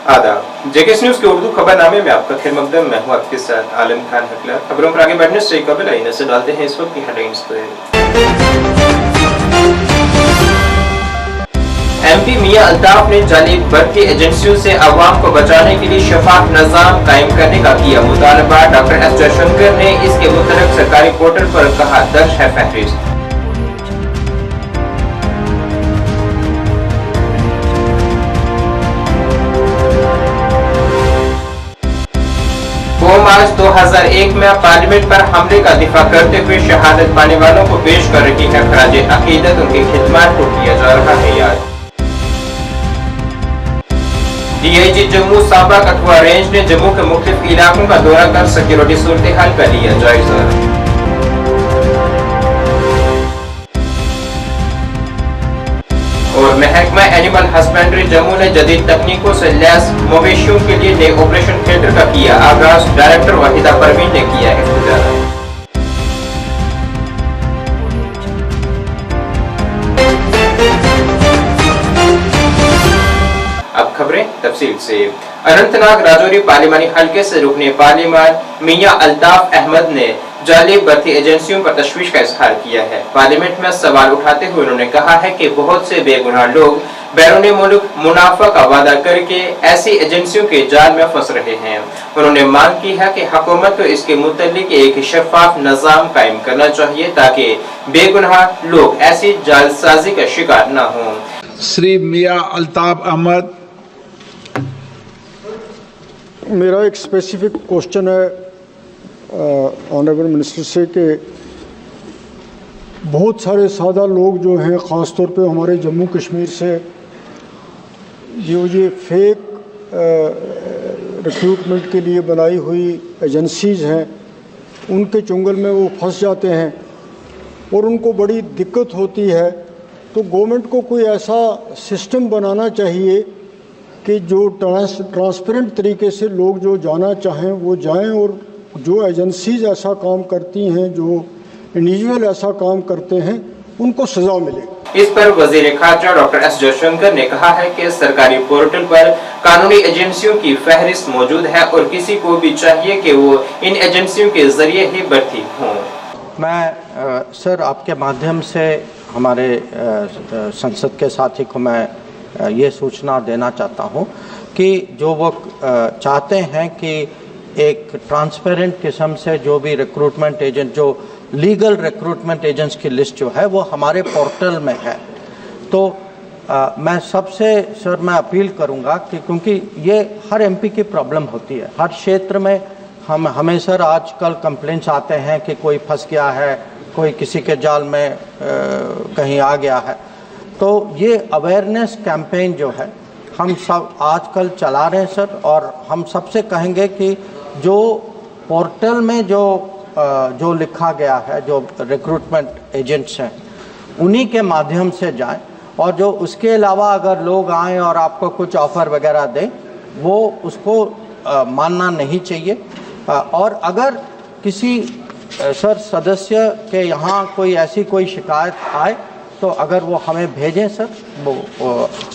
आदाब, JKS news के उर्दू खबरनामे में आपका खैर मकदम। मैं हूं आपके साथ आलम खान हकला। खबरों पर आगे बढ़ने से कबल आइए नजर डालते हैं इस वक्त की हेडलाइंस पर। एमपी मियां अल्ताफ ने जाली भर्ती एजेंसियों से अवाम को बचाने के लिए शफाफ निजाम कायम करने का किया मुतालबा। डॉक्टर एस जयशंकर ने इसके मुतल्लिक सरकारी पोर्टल पर कहा दर्ज है फहरिस्त। मार्च 2001 में पार्लियामेंट पर हमले का दिफा करते हुए शहादत पाने वालों को पेश कर रही है खराजे अकीदत। उनकी खिदमत को किया जा रहा है याद। डीआईजी जम्मू सांबा कठुआ रेंज ने जम्मू के मुख्तलिफ इलाकों का दौरा कर सिक्योरिटी सूरत हाल का लिया जायजा। और महकमा एनिमल हस्बेंड्री जम्मू ने जदीद तकनीकों से लैस मवेशियों के लिए नए ऑपरेशन थिएटर का किया आगाज। डायरेक्टर वाहिदा परवीन ने किया इफ्तिताह। अब खबरें तफसील से। अनंतनाग राजौरी पार्लिमानी हलके से रुकने पार्लिमान मियां अल्ताफ अहमद ने जाली भर्ती एजेंसियों पर तशवीश का इजहार किया है। पार्लियामेंट में सवाल उठाते हुए उन्होंने कहा है कि बहुत से बेगुनाह लोग बैरून मुल्क मुनाफा का वादा करके ऐसी एजेंसियों के जाल में फंस रहे हैं। उन्होंने मांग की है कि हुकूमत को इसके मुतल्लिक एक शफाफ निजाम कायम करना चाहिए ताकि बेगुनाह लोग ऐसी जालसाजी का शिकार न हों। श्री मियां अल्ताफ अहमद, मेरा एक स्पेसिफिक क्वेश्चन है ऑनरेबल मिनिस्टर से कि बहुत सारे सादा लोग जो हैं ख़ास तौर पे हमारे जम्मू कश्मीर से जो ये फेक रिक्रूटमेंट के लिए बनाई हुई एजेंसीज़ हैं उनके चुंगल में वो फंस जाते हैं और उनको बड़ी दिक्कत होती है। तो गवर्नमेंट को कोई ऐसा सिस्टम बनाना चाहिए कि जो ट्रांसपेरेंट तरीके से लोग जो जाना चाहें वो जाएं और जो एजेंसीज ऐसा काम करती हैं, जो इंडिविजुअल ऐसा काम करते हैं, उनको सजा मिले। इस पर वजीर खारजा डॉक्टर एस जयशंकर ने कहा है कि सरकारी पोर्टल पर कानूनी एजेंसियों की फहरिस्त मौजूद है और किसी को भी चाहिए कि वो इन एजेंसियों के जरिए ही भर्ती हों। मैं सर आपके माध्यम से हमारे संसद के साथी को मैं ये सूचना देना चाहता हूँ कि जो वो चाहते हैं कि एक ट्रांसपेरेंट किस्म से जो भी रिक्रूटमेंट एजेंट, जो लीगल रिक्रूटमेंट एजेंट्स की लिस्ट जो है वो हमारे पोर्टल में है। तो मैं सबसे सर मैं अपील करूंगा कि क्योंकि ये हर एमपी की प्रॉब्लम होती है, हर क्षेत्र में हमें सर आजकल कंप्लेंट्स आते हैं कि कोई फंस गया है, कोई किसी के जाल में कहीं आ गया है। तो ये अवेयरनेस कैंपेन जो है हम सब आजकल चला रहे हैं सर, और हम सबसे कहेंगे कि जो पोर्टल में जो लिखा गया है, जो रिक्रूटमेंट एजेंट्स हैं उन्हीं के माध्यम से जाएं, और जो उसके अलावा अगर लोग आएँ और आपको कुछ ऑफ़र वगैरह दें वो उसको मानना नहीं चाहिए। और अगर किसी सर सदस्य के यहाँ कोई ऐसी कोई शिकायत आए तो अगर वो हमें भेजें सर, वो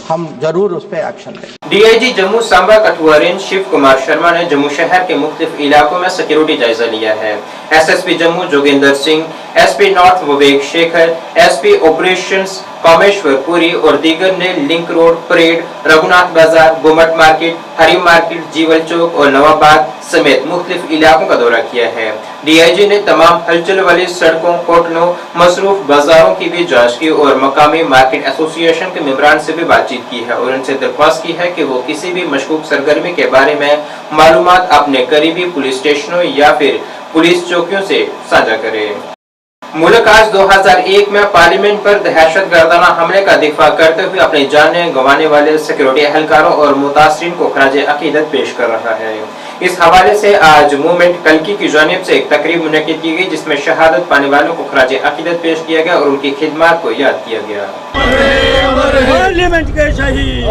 हम जरूर उस पर एक्शन लें। डीआईजी जम्मू सांबा कठुआ रेंज शिव कुमार शर्मा ने जम्मू शहर के मुख्तलिफ इलाकों में सिक्योरिटी जायजा लिया है। SSP Jammu Jogendra Singh, SP north Vivek Shekhar, SP operations Kameshwar Puri और दीगर ने link road, parade, Raghunath Bazaar, Gomat market, Hari market, jewel Chowk और नवाबाद समेत मुख्तलिफ इलाकों का दौरा किया है। डीआईजी ने तमाम हलचल वाली सड़कों, होटलों, मसरूफ बाजारों की भी जांच की और मकामी मार्केट एसोसिएशन के मेंबरान से भी बातचीत की है और उनसे दरख्वास्त की है कि वो किसी भी मशकूक सरगर्मी के बारे में मालूमात अपने करीबी पुलिस स्टेशनों या फिर पुलिस चौकियों से साझा करें। मुल्क आज 2001 में पार्लियामेंट पर दहशतगर्दाना हमले का दिफा करते हुए अपनी जानें गंवाने वाले सिक्योरिटी एहलकारों और मुतासरीन को खराजे अकीदत पेश कर रहा है। इस हवाले से आज मूवमेंट कलकी की जानिब से एक तकरीब मुनक्किद की गई जिसमें शहादत पाने वालों को खराजे अकीदत पेश किया गया और उनकी खिदमत को याद किया गया। पार्लियामेंट के शहीद,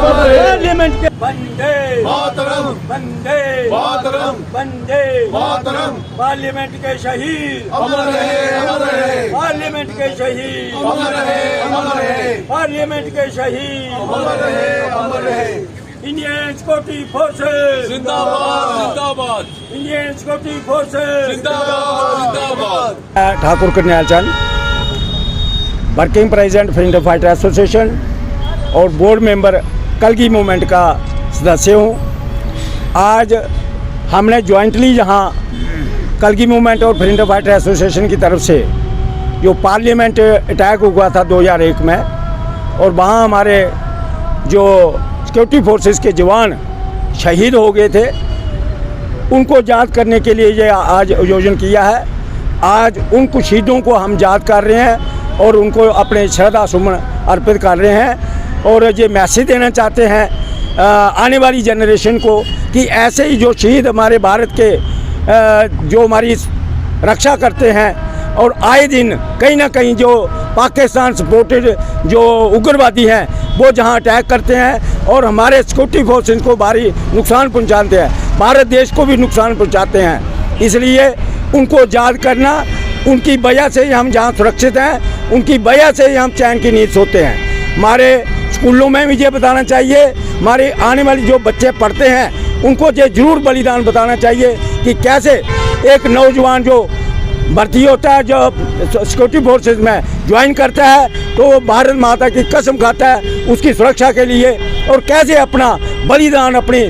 पार्लियामेंट के वंदे मातरम, वंदे मातरम, वंदे मातरम, पार्लियामेंट के शहीद अमर रहे, अमर रहे, पार्लियामेंट के शहीद अमर रहे, अमर रहे, पार्लियामेंट के शहीद अमर रहे, अमर रहे। इंडियन सिक्योरिटी फोर्सेस जिंदाबाद जिंदाबाद इंडियन सिक्योरिटी फोर्सेस जिंदाबाद जिंदाबाद। Thakur Karnail Chand, working president freedom fighter association और बोर्ड मेंबर कलगी मूवमेंट का सदस्य हूँ। आज हमने जॉइंटली यहाँ कलगी मूवमेंट और फ्रीडम फाइटर एसोसिएशन की तरफ से जो पार्लियामेंट अटैक हुआ था 2001 में, और वहाँ हमारे जो सिक्योरिटी फोर्सेस के जवान शहीद हो गए थे, उनको याद करने के लिए ये आज आयोजन किया है। आज उन कुछ शहीदों को हम याद कर रहे हैं और उनको अपने श्रद्धा सुमन अर्पित कर रहे हैं, और ये मैसेज देना चाहते हैं आने वाली जनरेशन को कि ऐसे ही जो शहीद हमारे भारत के जो हमारी रक्षा करते हैं, और आए दिन कहीं ना कहीं जो पाकिस्तान सपोर्टेड जो उग्रवादी हैं वो जहां अटैक करते हैं और हमारे सिक्योरिटी फोर्सेस को भारी नुकसान पहुंचाते हैं, भारत देश को भी नुकसान पहुंचाते हैं। इसलिए उनको याद करना, उनकी वजह से ही हम जहां सुरक्षित हैं, उनकी वजह से ही हम चैन की नींद सोते हैं। हमारे स्कूलों में भी ये बताना चाहिए, हमारे आने वाली जो बच्चे पढ़ते हैं उनको ये ज़रूर बलिदान बताना चाहिए कि कैसे एक नौजवान जो भर्ती होता है, जो सिक्योरिटी फोर्सेस में ज्वाइन करता है, तो वो भारत माता की कसम खाता है उसकी सुरक्षा के लिए, और कैसे अपना बलिदान, अपने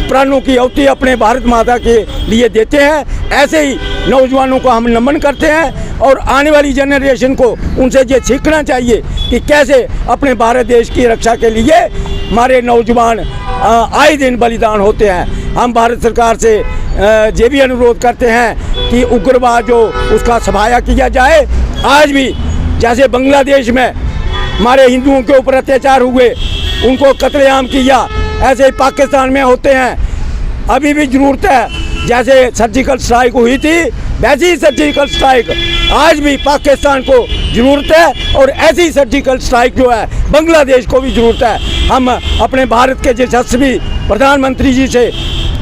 प्राणों की आहुति अपने भारत माता के लिए देते हैं। ऐसे ही नौजवानों को हम नमन करते हैं और आने वाली जनरेशन को उनसे ये सीखना चाहिए कि कैसे अपने भारत देश की रक्षा के लिए हमारे नौजवान आए दिन बलिदान होते हैं। हम भारत सरकार से ये भी अनुरोध करते हैं कि उग्रवाद जो उसका सफाया किया जाए। आज भी जैसे बांग्लादेश में हमारे हिंदुओं के ऊपर अत्याचार हुए, उनको कत्लेआम किया, ऐसे ही पाकिस्तान में होते हैं। अभी भी ज़रूरत है, जैसे सर्जिकल स्ट्राइक हुई थी वैसी ही सर्जिकल स्ट्राइक आज भी पाकिस्तान को ज़रूरत है, और ऐसी सर्जिकल स्ट्राइक जो है बांग्लादेश को भी ज़रूरत है। हम अपने भारत के यशस्वी प्रधानमंत्री जी से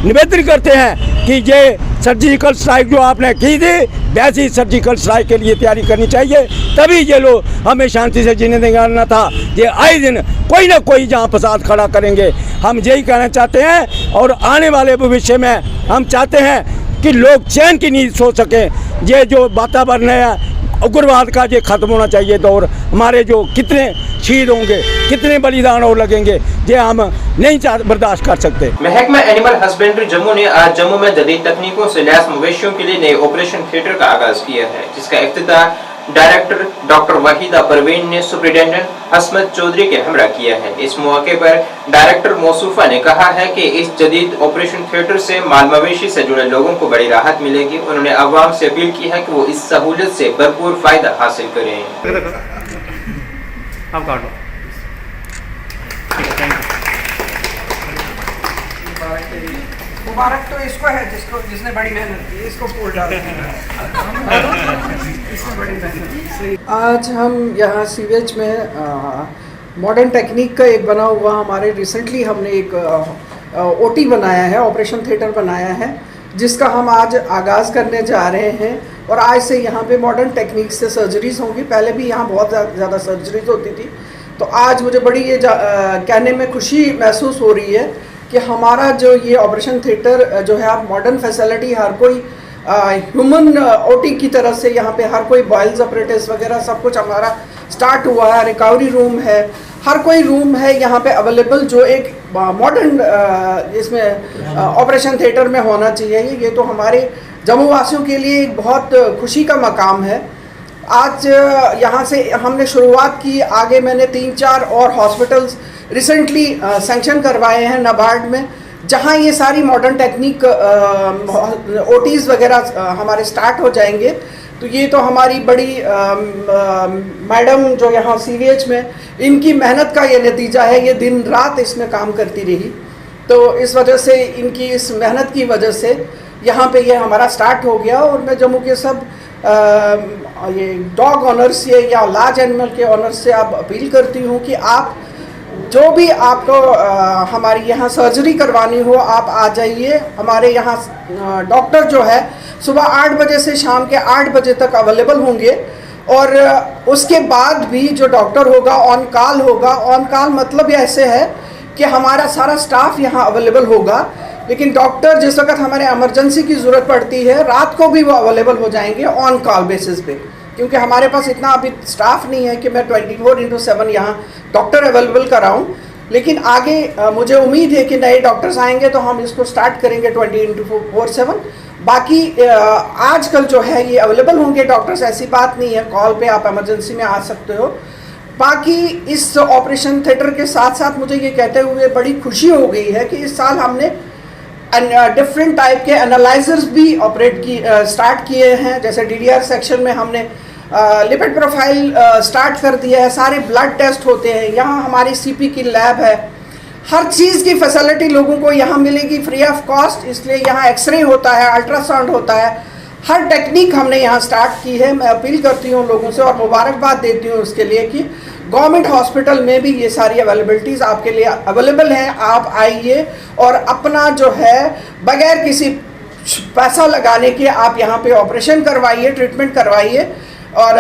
निवेदन करते हैं कि ये सर्जिकल स्ट्राइक जो आपने की थी वैसी सर्जिकल स्ट्राइक के लिए तैयारी करनी चाहिए, तभी ये लोग हमें शांति से जीने देना था। ये आए दिन कोई ना कोई जहाँ फसाद खड़ा करेंगे। हम यही कहना चाहते हैं, और आने वाले भविष्य में हम चाहते हैं कि लोग चैन की नींद सो सकें। ये जो वातावरण है उग्रवाद का, ये खत्म होना चाहिए दौर। हमारे जो कितने शहीद होंगे, कितने बलिदान और लगेंगे, ये हम नहीं बर्दाश्त कर सकते। महकमा एनिमल हस्बेंड्री जम्मू ने आज जम्मू में जदीद तकनीकों से लैस मवेशियों के लिए नए ऑपरेशन थिएटर का आगाज किया है, जिसका इफ्तिताह डायरेक्टर डॉक्टर वहीदा परवीन ने सुप्रिंटेंडेंट असमत चौधरी के हमरा किया है। इस मौके पर डायरेक्टर मौसूफा ने कहा है कि इस जदीद ऑपरेशन थिएटर से माल मवेशी से जुड़े लोगों को बड़ी राहत मिलेगी। उन्होंने अवाम से अपील की है कि वो इस सहूलत से भरपूर फायदा हासिल करें। मुबारक तो इसको है जिसने बड़ी मेहनत की, इसको फूल डाल इसने बड़ी मेहनत की। आज हम यहाँ सीवेज में मॉडर्न टेक्निक का एक बना हुआ हमारे रिसेंटली हमने एक ओटी बनाया है, ऑपरेशन थिएटर बनाया है, जिसका हम आज आगाज़ करने जा रहे हैं। और आज से यहाँ पे मॉडर्न टेक्निक से सर्जरीज होंगी। पहले भी यहाँ बहुत ज़्यादा सर्जरीज होती थी, तो आज मुझे बड़ी ये कहने में खुशी महसूस हो रही है कि हमारा जो ये ऑपरेशन थिएटर जो है, आप मॉडर्न फैसिलिटी, हर कोई ह्यूमन ओटी की तरफ से यहाँ पे हर कोई बॉयल्स ऑपरेटर्स वगैरह सब कुछ हमारा स्टार्ट हुआ है। रिकवरी रूम है, हर कोई रूम है यहाँ पे अवेलेबल जो एक मॉडर्न इसमें ऑपरेशन थिएटर में होना चाहिए। ये तो हमारे जम्मू वासियों के लिए एक बहुत खुशी का मकाम है। आज यहाँ से हमने शुरुआत की, आगे मैंने 3-4 और हॉस्पिटल्स रिसेंटली सैंक्शन करवाए हैं नाबार्ड में, जहाँ ये सारी मॉडर्न टेक्निक ओटीज़ वगैरह हमारे स्टार्ट हो जाएंगे। तो ये तो हमारी बड़ी मैडम जो यहाँ सीवीएच में, इनकी मेहनत का ये नतीजा है। ये दिन रात इसमें काम करती रही, तो इस वजह से इनकी इस मेहनत की वजह से यहाँ पे ये हमारा स्टार्ट हो गया। और मैं जम्मू के सब ये डॉग ऑनर्स से या लार्ज एनिमल के ऑनर्स से आप अपील करती हूँ कि आप जो भी आपको हमारी यहाँ सर्जरी करवानी हो, आप आ जाइए। हमारे यहाँ डॉक्टर जो है सुबह 8 बजे से शाम के 8 बजे तक अवेलेबल होंगे, और उसके बाद भी जो डॉक्टर होगा ऑन कॉल होगा। ऑन कॉल मतलब ऐसे है कि हमारा सारा स्टाफ यहाँ अवेलेबल होगा, लेकिन डॉक्टर जिस वक्त हमारे इमरजेंसी की ज़रूरत पड़ती है रात को भी वो अवेलेबल हो जाएंगे ऑन कॉल बेसिस पे, क्योंकि हमारे पास इतना अभी स्टाफ नहीं है कि मैं 24/7 यहाँ डॉक्टर अवेलेबल कराऊँ। लेकिन आगे मुझे उम्मीद है कि नए डॉक्टर्स आएंगे तो हम इसको स्टार्ट करेंगे 24/7। बाकी आजकल जो है ये अवेलेबल होंगे डॉक्टर्स, ऐसी बात नहीं है, कॉल पे आप इमरजेंसी में आ सकते हो। बाकी इस ऑपरेशन थिएटर के साथ साथ मुझे ये कहते हुए बड़ी खुशी हो गई है कि इस साल हमने डिफरेंट टाइप के एनालाइजर्स भी ऑपरेट की स्टार्ट किए हैं। जैसे DDR सेक्शन में हमने लिपिड प्रोफाइल स्टार्ट कर दिया है, सारे ब्लड टेस्ट होते हैं, यहाँ हमारी CP की लैब है, हर चीज़ की फैसिलिटी लोगों को यहाँ मिलेगी फ्री ऑफ कॉस्ट। इसलिए यहाँ एक्सरे होता है, अल्ट्रासाउंड होता है, हर टेक्निक हमने यहाँ स्टार्ट की है। मैं अपील करती हूँ लोगों से और मुबारकबाद देती हूँ उसके लिए कि गवर्नमेंट हॉस्पिटल में भी ये सारी अवेलेबिलिटीज़ आपके लिए अवेलेबल हैं। आप आइए और अपना जो है बगैर किसी पैसा लगाने के आप यहाँ पे ऑपरेशन करवाइए, ट्रीटमेंट करवाइए और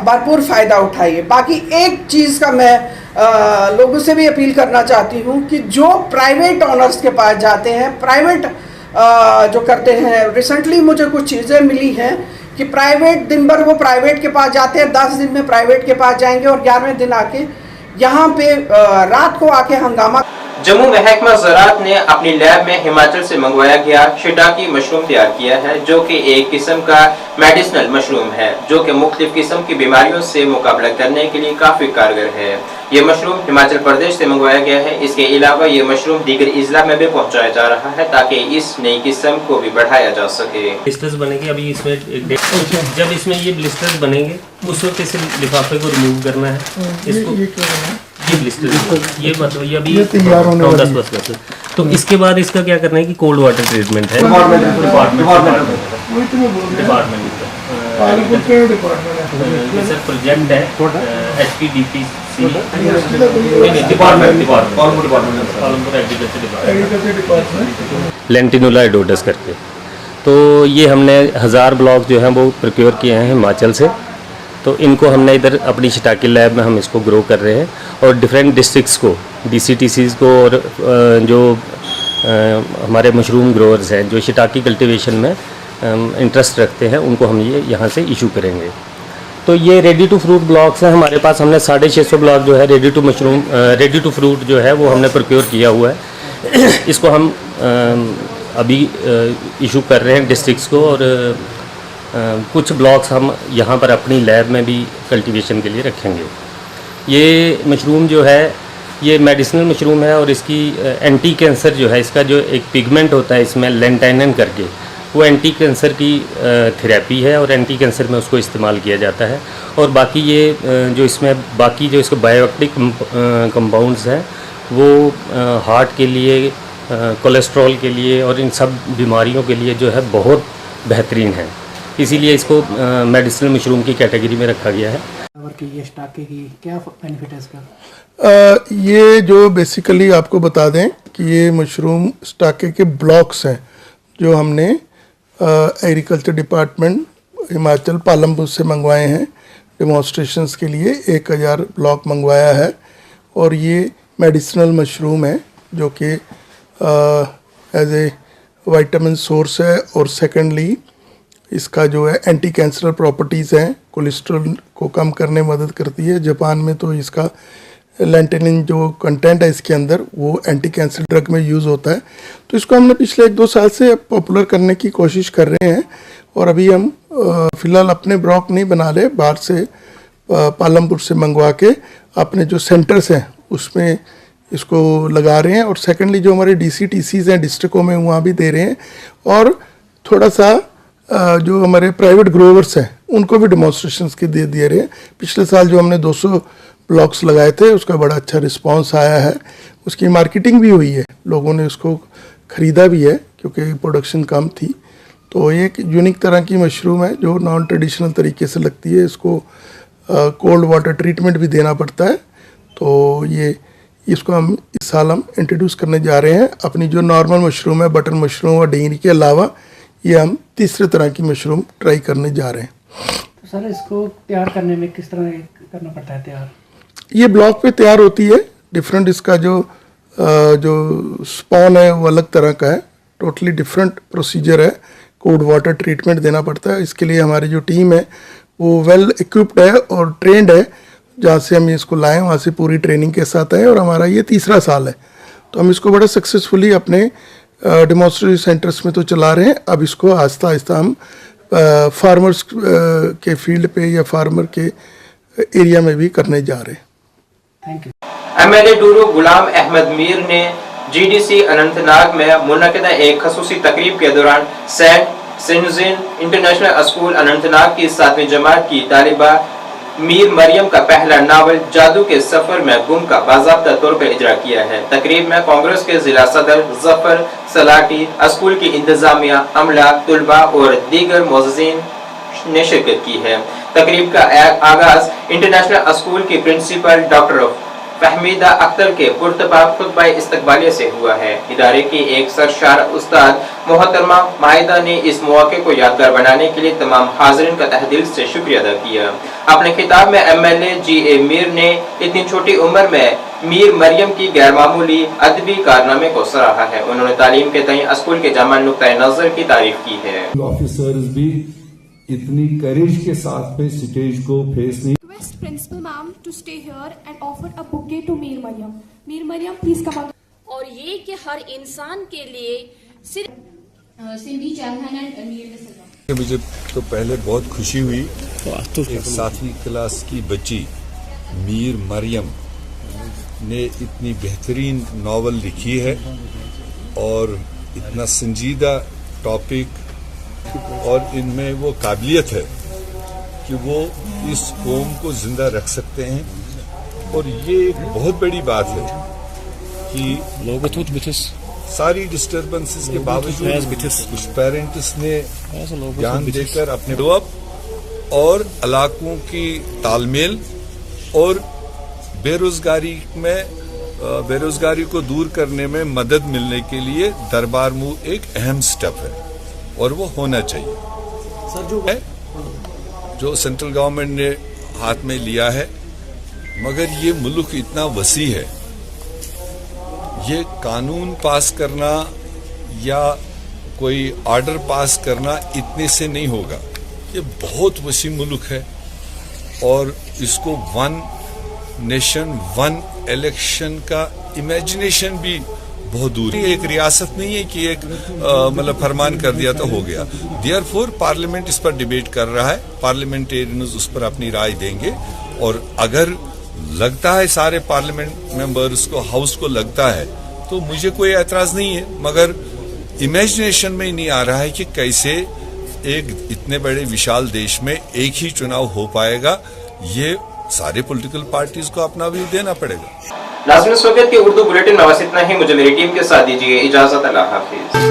भरपूर फ़ायदा उठाइए। बाकी एक चीज़ का मैं लोगों से भी अपील करना चाहती हूँ कि जो प्राइवेट ऑनर्स के पास जाते हैं, प्राइवेट जो करते हैं, रिसेंटली मुझे कुछ चीज़ें मिली हैं कि प्राइवेट दिन भर वो प्राइवेट के पास जाते हैं, 10 दिन में प्राइवेट के पास जाएंगे और 11वें दिन आके यहाँ पे रात को आके हंगामा। जम्मू महकमा ज़राअत ने अपनी लैब में हिमाचल से मंगवाया गया शिटाकी मशरूम तैयार किया है, जो कि एक किस्म का मेडिसिनल मशरूम है जो कि मुख्तलिफ किस्म की बीमारियों से मुकाबला करने के लिए काफ़ी कारगर है। ये मशरूम हिमाचल प्रदेश से मंगवाया गया है। इसके अलावा ये मशरूम दीगर अजला में भी पहुँचाया जा रहा है ताकि इस नई किस्म को भी बढ़ाया जा सके। ब्लिस्टर्स बनेंगे अभी इसमें जब इसमें ये ब्लिस्टर्स बनेंगे उस वक्त इस लिफाफे को रिमूव करना है। इसको ये ब्लिस्टर ये मतलब ये अभी 10 तो इसके बाद इसका क्या करना है कि कोल्ड वाटर ट्रीटमेंट है सर प्रोजेक्ट है HPDPC लेंटिनुला एडोडस करके। तो ये हमने 1000 ब्लॉक जो हैं वो प्रोक्योर किए हैं हिमाचल से। तो इनको हमने इधर अपनी शिटाकी लैब में हम इसको ग्रो कर रहे हैं और डिफरेंट डिस्ट्रिक्ट्स को DCTCs को और जो हमारे मशरूम ग्रोअर्स हैं जो शिटाकी कल्टीवेशन में इंटरेस्ट रखते हैं उनको हम ये यहाँ से इशू करेंगे। तो ये रेडी टू फ्रूट ब्लॉक्स हैं हमारे पास। हमने 650 ब्लॉक जो है रेडी टू फ्रूट जो है वो हमने प्रोक्योर किया हुआ है। इसको हम अभी इशू कर रहे हैं डिस्ट्रिक्ट्स को और कुछ ब्लॉक्स हम यहाँ पर अपनी लैब में भी कल्टीवेशन के लिए रखेंगे। ये मशरूम जो है ये मेडिसिनल मशरूम है और इसकी एंटी कैंसर जो है इसका जो एक पिगमेंट होता है इसमें लेंटाइनन करके वो एंटी कैंसर की थेरेपी है और एंटी कैंसर में उसको इस्तेमाल किया जाता है। और बाकी ये जो इसमें बाकी जो इसके बायोएक्टिव कंपाउंड्स हैं वो हार्ट के लिए, कोलेस्ट्रॉल के लिए और इन सब बीमारियों के लिए जो है बहुत बेहतरीन है। इसीलिए इसको मेडिसिनल मशरूम की कैटेगरी में रखा गया है। ये स्टाके की क्या बेनिफिट है इसका? ये जो बेसिकली आपको बता दें कि ये मशरूम स्टाके के ब्लॉक्स हैं जो हमने एग्रीकल्चर डिपार्टमेंट हिमाचल पालमपुर से मंगवाए हैं डेमोन्स्ट्रेशंस के लिए। 1000 ब्लॉक मंगवाया है और ये मेडिसिनल मशरूम है जो कि एज ए विटामिन सोर्स है और सेकेंडली इसका जो है एंटी कैंसरल प्रॉपर्टीज़ हैं, कोलेस्ट्रॉल को कम करने में मदद करती है। जापान में तो इसका लेंटिनिन जो कंटेंट है इसके अंदर वो एंटी कैंसर ड्रग में यूज़ होता है। तो इसको हमने पिछले 1-2 साल से पॉपुलर करने की कोशिश कर रहे हैं और अभी हम फ़िलहाल अपने ब्लॉक नहीं बना रहे, बाहर से पालमपुर से मंगवा के अपने जो सेंटर्स हैं उसमें इसको लगा रहे हैं और सेकेंडली जो हमारे DCTCs हैं डिस्ट्रिक्टों में वहाँ भी दे रहे हैं और थोड़ा सा जो हमारे प्राइवेट ग्रोवर्स हैं उनको भी डेमोन्स्ट्रेशंस के दे रहे हैं। पिछले साल जो हमने 200 ब्लॉक्स लगाए थे उसका बड़ा अच्छा रिस्पांस आया है, उसकी मार्केटिंग भी हुई है, लोगों ने उसको ख़रीदा भी है क्योंकि प्रोडक्शन कम थी। तो ये एक यूनिक तरह की मशरूम है जो नॉन ट्रेडिशनल तरीके से लगती है। इसको कोल्ड वाटर ट्रीटमेंट भी देना पड़ता है। तो ये इसको हम इस साल हम इंट्रोड्यूस करने जा रहे हैं। अपनी जो नॉर्मल मशरूम है बटन मशरूम और डेंगरी के अलावा ये हम तीसरे तरह की मशरूम ट्राई करने जा रहे हैं। तो सर इसको तैयार करने में किस तरह करना पड़ता है तैयार? ये ब्लॉक पे तैयार होती है। डिफरेंट इसका जो जो स्पॉन है वो अलग तरह का है, टोटली डिफरेंट प्रोसीजर है, कोल्ड वाटर ट्रीटमेंट देना पड़ता है। इसके लिए हमारी जो टीम है वो वेल इक्विप्ड है और ट्रेंड है। जहाँ से हम इसको लाएं वहाँ से पूरी ट्रेनिंग के साथ आए और हमारा ये तीसरा साल है, तो हम इसको बड़ा सक्सेसफुली अपने डेमोन्स्ट्रेटिव सेंटर्स में तो चला रहे हैं। अब इसको आहिस्ता आहिस्ता हम फार्मर्स के फील्ड पे या फार्मर के एरिया में भी करने जा रहे हैं। Thank you. MLA Dooru Ghulam Ahmad Mir ने जीडीसी अनंतनाग में मुनक़िदा एक खसूसी तकरीब के दौरान सेंट सिनजिन इंटरनेशनल स्कूल अनंतनाग की 7वीं जमात की तालिबा मीर मरियम का पहला नावल जादू के सफर में गुम का बाज़ाब्ता तौर पर इजरा किया है। तकरीब में कांग्रेस के जिला सदर जफर सलाटी, स्कूल की इंतजामिया, अमला, तुलबा और दीगर मोअज़्ज़िन ने शिरकत की है। तकरीब का आगाज इंटरनेशनल स्कूल की प्रिंसिपल डॉक्टर फहमीदा अख्तर के पुरतबा खुतबा इस्तकबालिया से हुआ है। इदारे की एक सरशार उस्ताद मोहतरमा माहिदा ने इस मौके को यादगार बनाने के लिए तमाम हाज़रीन का तहे दिल से शुक्रिया अदा किया। अपने खिताब में एमएलए जी.ए. मीर ने इतनी छोटी उम्र में मीर मरियम की गैर मामूली अदबी कारनामे को सराहा है। उन्होंने तालीम के तय स्कूल के जामा नुक्ता नजर की तारीफ की है। ऑफिसर्स भी इतनी करेज के साथ पे स्टेज को फेस नहीं। Principal ma'am to stay here and offer a bouquet to Mir Mariam. Mir Mariam, please come out. और ये कि हर इंसान के लिए सिर्फ सिंधी चौहान एंड अमीर ने मुझे तो पहले बहुत खुशी हुई, एक 7वीं क्लास की बच्ची मीर मरियम ने इतनी बेहतरीन नावल लिखी है और इतना संजीदा टॉपिक और इनमें वो काबिलियत है कि वो इस कौम को जिंदा रख सकते हैं। और ये एक बहुत बड़ी बात है कि सारी डिस्टर्बेंसेस के बावजूद कुछ पेरेंट्स ने ध्यान देकर अपने डेवलप और इलाकों की तालमेल और बेरोजगारी को दूर करने में मदद मिलने के लिए दरबार मूव एक अहम स्टेप है और वो होना चाहिए। सर जो सेंट्रल गवर्नमेंट ने हाथ में लिया है, मगर ये मुल्क इतना वसी है, ये कानून पास करना या कोई ऑर्डर पास करना इतने से नहीं होगा। ये बहुत वसी मुल्क है और इसको वन नेशन वन इलेक्शन का इमेजिनेशन भी बहुत दूर है। एक रियासत नहीं है कि एक मतलब फरमान कर दिया तो हो गया। देयरफॉर पार्लियामेंट इस पर डिबेट कर रहा है, पार्लियामेंटेरियंस उस पर अपनी राय देंगे और अगर लगता है सारे पार्लियामेंट मेंबर्स को, हाउस को लगता है, तो मुझे कोई एतराज नहीं है। मगर इमेजिनेशन में नहीं आ रहा है कि कैसे एक इतने बड़े विशाल देश में एक ही चुनाव हो पाएगा। ये सारे पॉलिटिकल पार्टीज को अपना व्यू देना पड़ेगा। नाज़रीन, इस वक्त के उर्दू बुलेटिन में बस इतना ही। मुझे मेरी टीम के साथ दीजिए इजाजत। अल्लाह हाफिज।